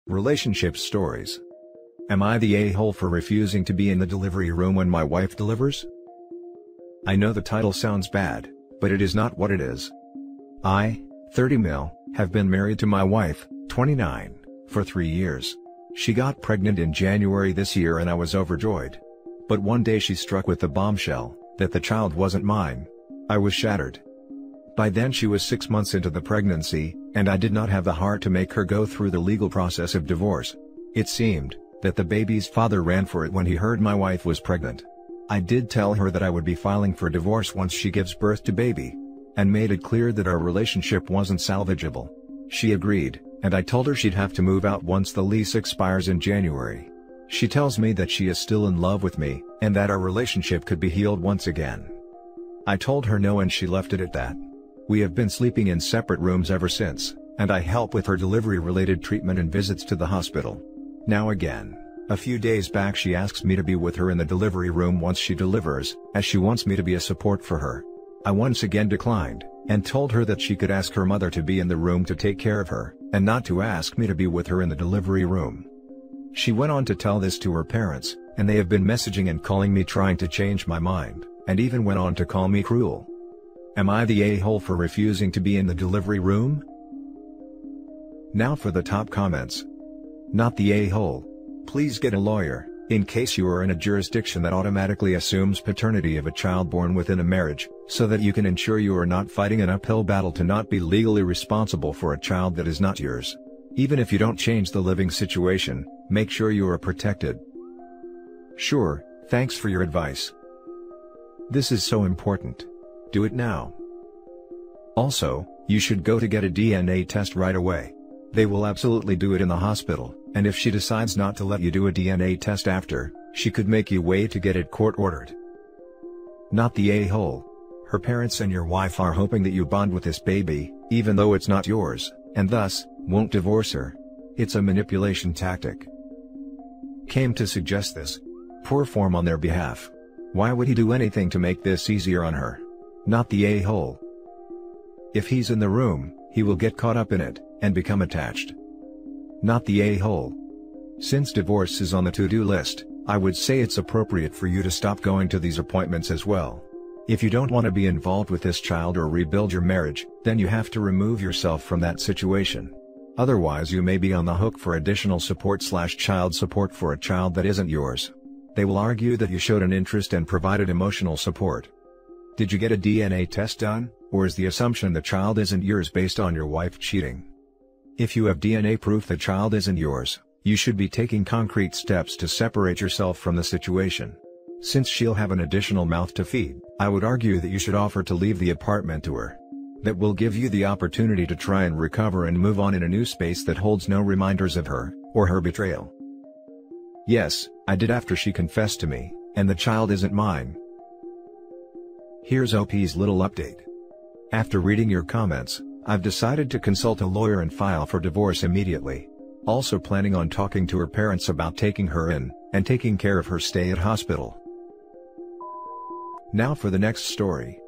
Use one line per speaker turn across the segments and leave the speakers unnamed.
Relationship stories. Am I the a-hole for refusing to be in the delivery room when my wife delivers? I know the title sounds bad, but it is not what it is. I, 30 mil, have been married to my wife, 29, for 3 years. She got pregnant in January this year and I was overjoyed. But one day she struck with the bombshell, that the child wasn't mine. I was shattered. By then she was 6 months into the pregnancy, and I did not have the heart to make her go through the legal process of divorce. It seemed that the baby's father ran for it when he heard my wife was pregnant. I did tell her that I would be filing for divorce once she gives birth to baby, and made it clear that our relationship wasn't salvageable. She agreed, and I told her she'd have to move out once the lease expires in January. She tells me that she is still in love with me, and that our relationship could be healed once again. I told her no and she left it at that. We have been sleeping in separate rooms ever since, and I help with her delivery-related treatment and visits to the hospital. Now again, a few days back she asks me to be with her in the delivery room once she delivers, as she wants me to be a support for her. I once again declined, and told her that she could ask her mother to be in the room to take care of her, and not to ask me to be with her in the delivery room. She went on to tell this to her parents, and they have been messaging and calling me trying to change my mind, and even went on to call me cruel. Am I the a-hole for refusing to be in the delivery room? Now for the top comments. Not the a-hole. Please get a lawyer, in case you are in a jurisdiction that automatically assumes paternity of a child born within a marriage, so that you can ensure you are not fighting an uphill battle to not be legally responsible for a child that is not yours. Even if you don't change the living situation, make sure you are protected. Sure, thanks for your advice. This is so important. Do it now. Also, you should go to get a DNA test right away. They will absolutely do it in the hospital, and if she decides not to let you do a DNA test after, she could make you wait to get it court-ordered. Not the a-hole. Her parents and your wife are hoping that you bond with this baby, even though it's not yours, and thus, won't divorce her. It's a manipulation tactic. Came to suggest this. Poor form on their behalf. Why would he do anything to make this easier on her? Not the a-hole. If he's in the room, he will get caught up in it, and become attached. Not the a-hole. Since divorce is on the to-do list, I would say it's appropriate for you to stop going to these appointments as well. If you don't want to be involved with this child or rebuild your marriage, then you have to remove yourself from that situation. Otherwise you may be on the hook for additional support/child support for a child that isn't yours. They will argue that you showed an interest and provided emotional support. Did you get a DNA test done, or is the assumption the child isn't yours based on your wife cheating? If you have DNA proof the child isn't yours, you should be taking concrete steps to separate yourself from the situation. Since she'll have an additional mouth to feed, I would argue that you should offer to leave the apartment to her. That will give you the opportunity to try and recover and move on in a new space that holds no reminders of her, or her betrayal. Yes, I did after she confessed to me, and the child isn't mine. Here's OP's little update. After reading your comments, I've decided to consult a lawyer and file for divorce immediately. Also planning on talking to her parents about taking her in, and taking care of her stay at hospital. Now for the next story.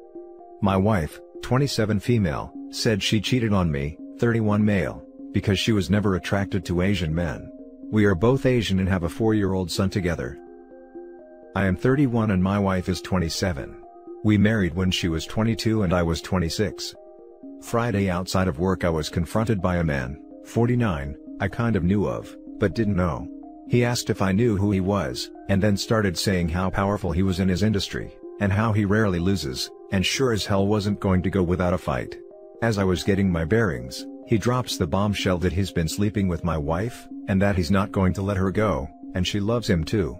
My wife, 27 female, said she cheated on me, 31 male, because she was never attracted to Asian men. We are both Asian and have a 4-year-old son together. I am 31 and my wife is 27. We married when she was 22 and I was 26. Friday outside of work I was confronted by a man, 49, I kind of knew of, but didn't know. He asked if I knew who he was, and then started saying how powerful he was in his industry, and how he rarely loses, and sure as hell wasn't going to go without a fight. As I was getting my bearings, he drops the bombshell that he's been sleeping with my wife, and that he's not going to let her go, and she loves him too.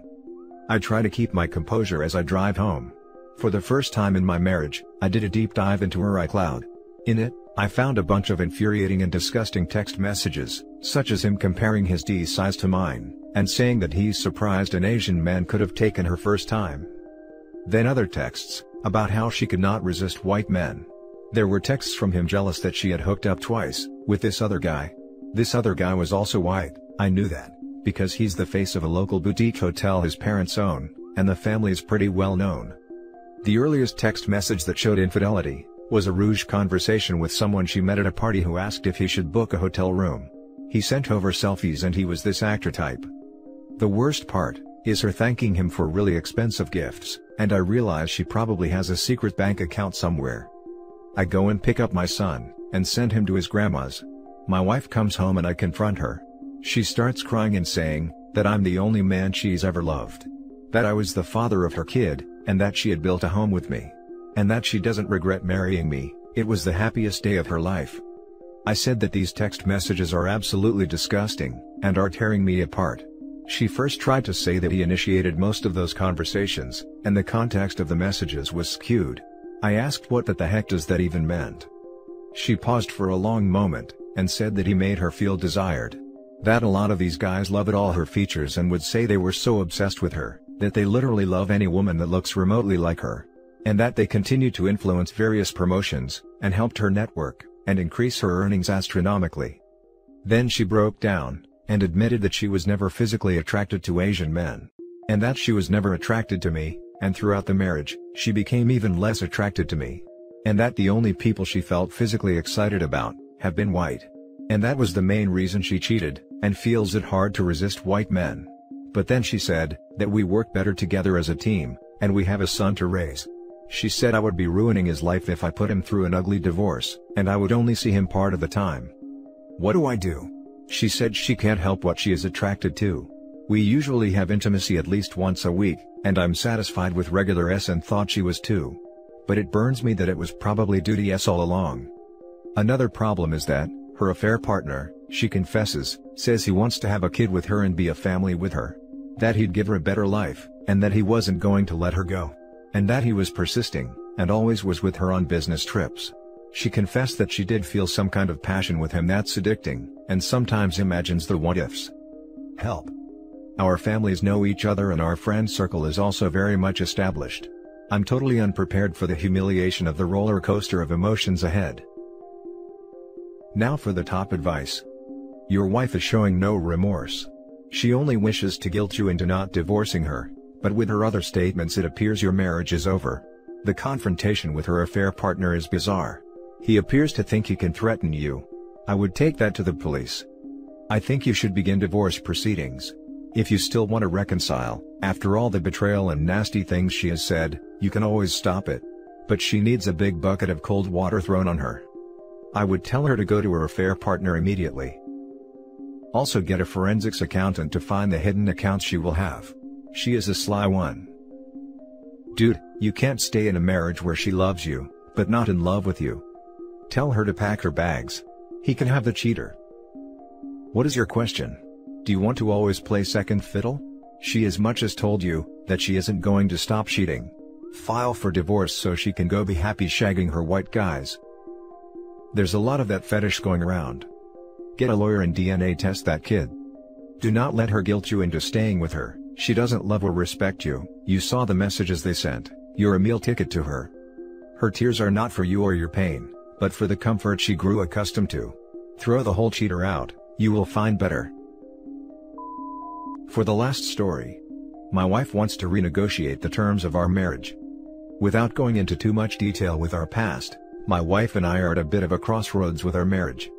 I try to keep my composure as I drive home. For the first time in my marriage, I did a deep dive into her iCloud. In it, I found a bunch of infuriating and disgusting text messages, such as him comparing his D size to mine, and saying that he's surprised an Asian man could have taken her first time. Then other texts, about how she could not resist white men. There were texts from him jealous that she had hooked up twice, with this other guy. This other guy was also white, I knew that, because he's the face of a local boutique hotel his parents own, and the family is pretty well known. The earliest text message that showed infidelity was a Rouge conversation with someone she met at a party who asked if he should book a hotel room. He sent over selfies and he was this actor type. The worst part is her thanking him for really expensive gifts, and I realize she probably has a secret bank account somewhere. I go and pick up my son, and send him to his grandma's. My wife comes home and I confront her. She starts crying and saying that I'm the only man she's ever loved. That I was the father of her kid, and that she had built a home with me. And that she doesn't regret marrying me. It was the happiest day of her life. I said that these text messages are absolutely disgusting, and are tearing me apart. She first tried to say that he initiated most of those conversations, and the context of the messages was skewed. I asked what the heck does that even meant. She paused for a long moment, and said that he made her feel desired. That a lot of these guys loved all her features and would say they were so obsessed with her, that they literally love any woman that looks remotely like her. And that they continued to influence various promotions, and helped her network, and increase her earnings astronomically. Then she broke down, and admitted that she was never physically attracted to Asian men. And that she was never attracted to me, and throughout the marriage, she became even less attracted to me. And that the only people she felt physically excited about, have been white. And that was the main reason she cheated, and feels it hard to resist white men. But then she said that we work better together as a team, and we have a son to raise. She said I would be ruining his life if I put him through an ugly divorce, and I would only see him part of the time. What do I do? She said she can't help what she is attracted to. We usually have intimacy at least once a week, and I'm satisfied with regular S and thought she was too. But it burns me that it was probably due to yes all along. Another problem is that her affair partner, she confesses, says he wants to have a kid with her and be a family with her. That he'd give her a better life, and that he wasn't going to let her go. And that he was persisting, and always was with her on business trips. She confessed that she did feel some kind of passion with him that's addicting, and sometimes imagines the what-ifs. Help. Our families know each other and our friend circle is also very much established. I'm totally unprepared for the humiliation of the roller coaster of emotions ahead. Now for the top advice. Your wife is showing no remorse. She only wishes to guilt you into not divorcing her. But with her other statements it appears your marriage is over. The confrontation with her affair partner is bizarre. He appears to think he can threaten you. I would take that to the police. I think you should begin divorce proceedings. If you still want to reconcile, after all the betrayal and nasty things she has said, you can always stop it. But she needs a big bucket of cold water thrown on her. I would tell her to go to her affair partner immediately. Also get a forensics accountant to find the hidden accounts she will have. She is a sly one. Dude, you can't stay in a marriage where she loves you, but not in love with you. Tell her to pack her bags. He can have the cheater. What is your question? Do you want to always play second fiddle? She as much as told you that she isn't going to stop cheating. File for divorce so she can go be happy shagging her white guys. There's a lot of that fetish going around. Get a lawyer and DNA test that kid. Do not let her guilt you into staying with her. She doesn't love or respect you. You saw the messages they sent. You're a meal ticket to her. Her tears are not for you or your pain, but for the comfort she grew accustomed to. Throw the whole cheater out, you will find better. For the last story. My wife wants to renegotiate the terms of our marriage. Without going into too much detail with our past, my wife and I are at a bit of a crossroads with our marriage.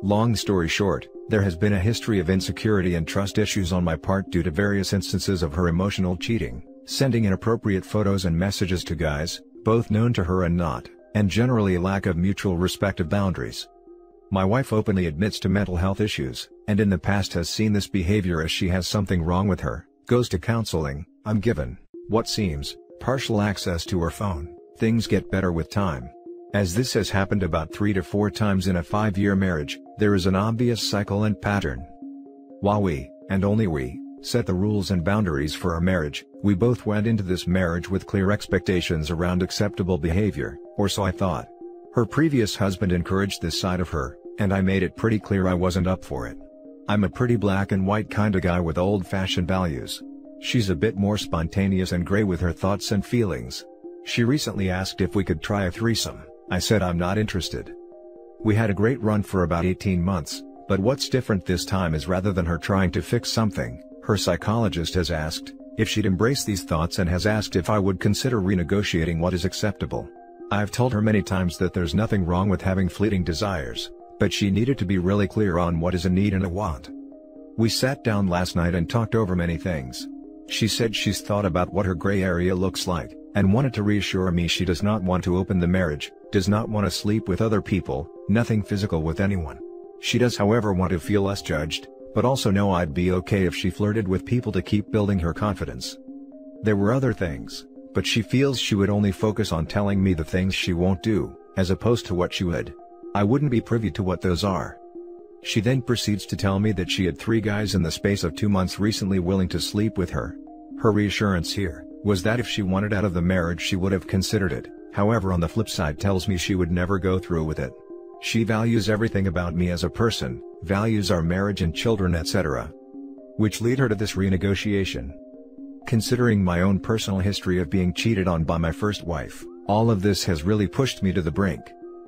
Long story short, there has been a history of insecurity and trust issues on my part due to various instances of her emotional cheating, sending inappropriate photos and messages to guys, both known to her and not, and generally a lack of mutual respect of boundaries. My wife openly admits to mental health issues, and in the past has seen this behavior as she has something wrong with her, goes to counseling. I'm given what seems partial access to her phone. Things get better with time. As this has happened about 3 to 4 times in a 5-year marriage, there is an obvious cycle and pattern. While we, and only we, set the rules and boundaries for our marriage, we both went into this marriage with clear expectations around acceptable behavior, or so I thought. Her previous husband encouraged this side of her, and I made it pretty clear I wasn't up for it. I'm a pretty black and white kinda guy with old-fashioned values. She's a bit more spontaneous and gray with her thoughts and feelings. She recently asked if we could try a threesome. I said I'm not interested. We had a great run for about 18 months, but what's different this time is rather than her trying to fix something, her psychologist has asked if she'd embrace these thoughts and has asked if I would consider renegotiating what is acceptable. I've told her many times that there's nothing wrong with having fleeting desires, but she needed to be really clear on what is a need and a want. We sat down last night and talked over many things. She said she's thought about what her gray area looks like, and wanted to reassure me she does not want to open the marriage, does not want to sleep with other people, nothing physical with anyone. She does however want to feel less judged, but also know I'd be okay if she flirted with people to keep building her confidence. There were other things, but she feels she would only focus on telling me the things she won't do, as opposed to what she would. I wouldn't be privy to what those are. She then proceeds to tell me that she had 3 guys in the space of 2 months recently willing to sleep with her. Her reassurance here was that if she wanted out of the marriage she would have considered it, however on the flip side tells me she would never go through with it. She values everything about me as a person, values our marriage and children etc. Which lead her to this renegotiation. Considering my own personal history of being cheated on by my first wife, all of this has really pushed me to the brink.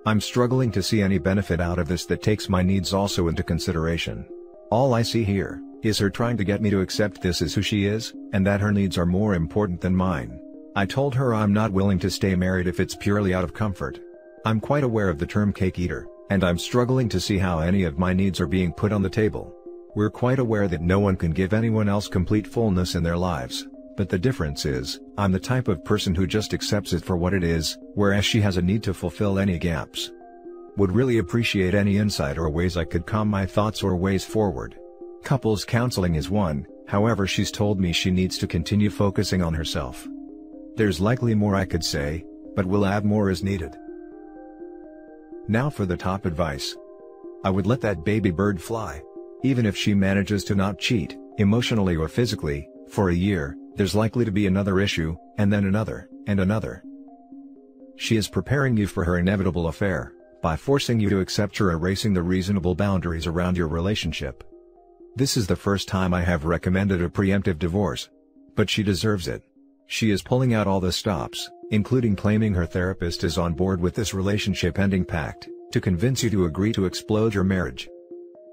I'm struggling to see any benefit out of this that takes my needs also into consideration. All I see here is her trying to get me to accept this is who she is, and that her needs are more important than mine. I told her I'm not willing to stay married if it's purely out of comfort. I'm quite aware of the term cake eater, and I'm struggling to see how any of my needs are being put on the table. We're quite aware that no one can give anyone else complete fullness in their lives, but the difference is, I'm the type of person who just accepts it for what it is, whereas she has a need to fulfill any gaps. Would really appreciate any insight or ways I could calm my thoughts or ways forward. Couples counseling is one, however she's told me she needs to continue focusing on herself. There's likely more I could say, but we'll add more as needed. Now for the top advice. I would let that baby bird fly. Even if she manages to not cheat, emotionally or physically, for a year, there's likely to be another issue, and then another, and another. She is preparing you for her inevitable affair, by forcing you to accept her erasing the reasonable boundaries around your relationship. This is the first time I have recommended a preemptive divorce. But she deserves it. She is pulling out all the stops, including claiming her therapist is on board with this relationship-ending pact, to convince you to agree to explode your marriage.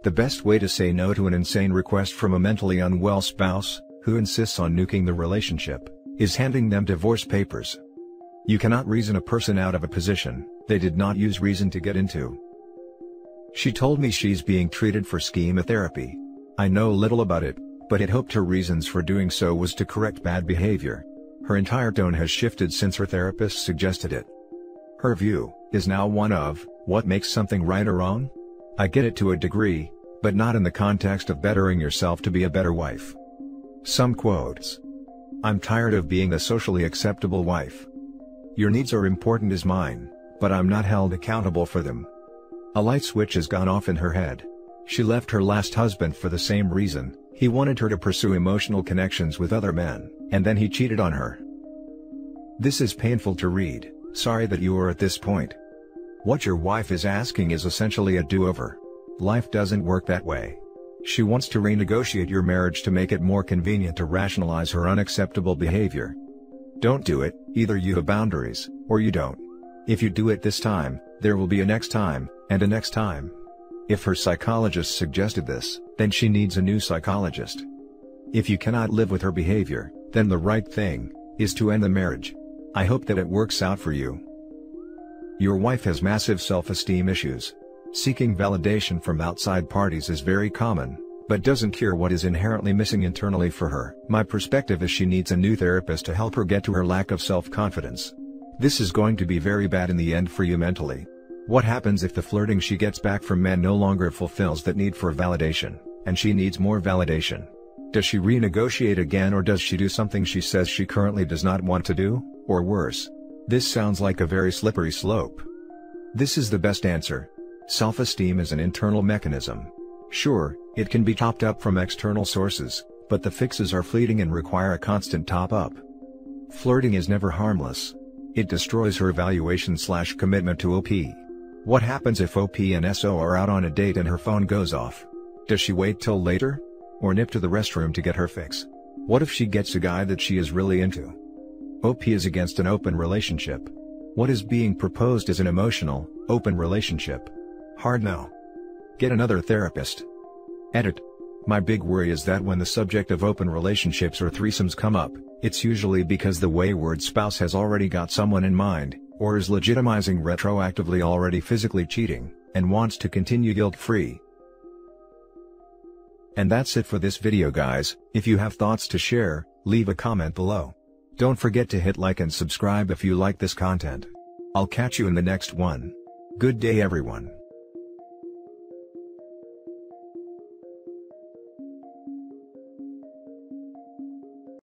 The best way to say no to an insane request from a mentally unwell spouse, who insists on nuking the relationship, is handing them divorce papers. You cannot reason a person out of a position they did not use reason to get into. She told me she's being treated for schema therapy. I know little about it, but had hoped her reasons for doing so was to correct bad behavior. Her entire tone has shifted since her therapist suggested it. Her view is now one of, what makes something right or wrong? I get it to a degree, but not in the context of bettering yourself to be a better wife. Some quotes. I'm tired of being the socially acceptable wife. Your needs are important as mine, but I'm not held accountable for them. A light switch has gone off in her head. She left her last husband for the same reason. He wanted her to pursue emotional connections with other men, and then he cheated on her. This is painful to read. Sorry that you are at this point. What your wife is asking is essentially a do-over. Life doesn't work that way. She wants to renegotiate your marriage to make it more convenient to rationalize her unacceptable behavior. Don't do it. Either you have boundaries, or you don't. If you do it this time, there will be a next time, and a next time. If her psychologist suggested this, then she needs a new psychologist. If you cannot live with her behavior, then the right thing is to end the marriage. I hope that it works out for you. Your wife has massive self-esteem issues. Seeking validation from outside parties is very common, but doesn't cure what is inherently missing internally for her. My perspective is she needs a new therapist to help her get to her lack of self-confidence. This is going to be very bad in the end for you mentally. What happens if the flirting she gets back from men no longer fulfills that need for validation, and she needs more validation? Does she renegotiate again, or does she do something she says she currently does not want to do, or worse? This sounds like a very slippery slope. This is the best answer. Self-esteem is an internal mechanism. Sure, it can be topped up from external sources, but the fixes are fleeting and require a constant top-up. Flirting is never harmless. It destroys her evaluation/commitment to OP. What happens if OP and SO are out on a date and her phone goes off? Does she wait till later? Or nip to the restroom to get her fix? What if she gets a guy that she is really into? OP is against an open relationship. What is being proposed is an emotional, open relationship. Hard no. Get another therapist. Edit. My big worry is that when the subject of open relationships or threesomes come up, it's usually because the wayward spouse has already got someone in mind, or is legitimizing retroactively already physically cheating, and wants to continue guilt-free. And that's it for this video, guys. If you have thoughts to share, leave a comment below. Don't forget to hit like and subscribe if you like this content. I'll catch you in the next one. Good day, everyone.